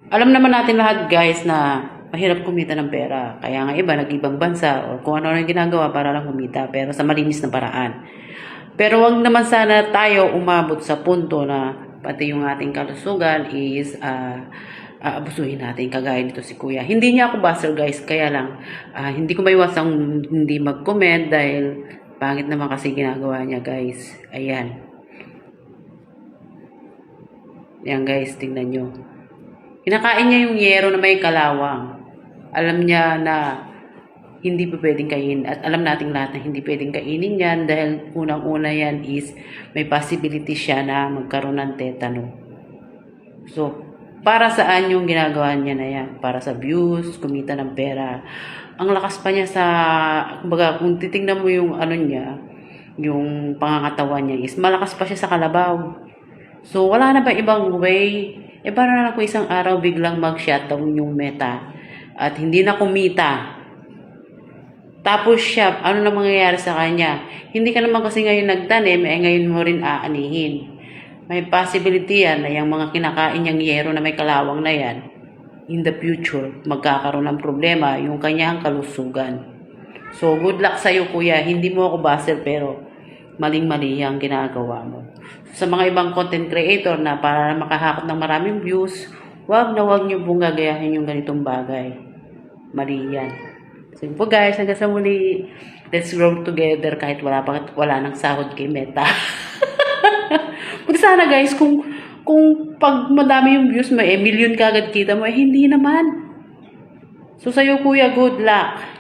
Alam naman natin lahat guys na mahirap kumita ng pera. Kaya nga iba nag-ibang bansa o kung ano yung ginagawa para lang kumita pero sa malinis na paraan. Pero wag naman sana tayo umabot sa punto na pati yung ating kalusugan is aabusuhin natin kagaya nito si Kuya. Hindi niya ako buzzer guys, kaya lang hindi ko maiwasang hindi mag-comment dahil pangit naman kasi ginagawa niya guys. Ayan. Ayan guys, tingnan nyo. Kinakain niya yung yero na may kalawang. Alam niya na hindi pa pwedeng kainin. At alam nating lahat na hindi pwedeng kainin yan dahil unang-una yan is may possibility siya na magkaroon ng tetano. So, para saan yung ginagawa niya na yan? Para sa views, kumita ng pera. Ang lakas pa niya sa, kumbaga, kung titingnan mo yung ano niya, yung pangangatawan niya is malakas pa siya sa kalabaw. So, wala na ba ibang way? Paano na lang kung isang araw biglang mag-shutdown yung Meta at hindi na kumita? Tapos siya, ano na mangyayari sa kanya? Hindi ka naman kasi ngayon nagtanim, ngayon mo rin aanihin. May possibility yan na yung mga kinakain niyang yero na may kalawang na yan, in the future, magkakaroon ng problema yung kanyang kalusugan. So, good luck sa'yo kuya. Hindi mo ako buzzer pero maling-mali ang ginagawa mo. Sa mga ibang content creator na para makahakot ng maraming views, wag niyo pong gagayahin yung ganitong bagay. Mali yan. So po guys, hanggang sa muli, let's grow together kahit wala nang sahod kay Meta. Buti sana guys, kung pag madami yung views mo, million kagad kita mo, hindi naman. So sa'yo kuya, good luck.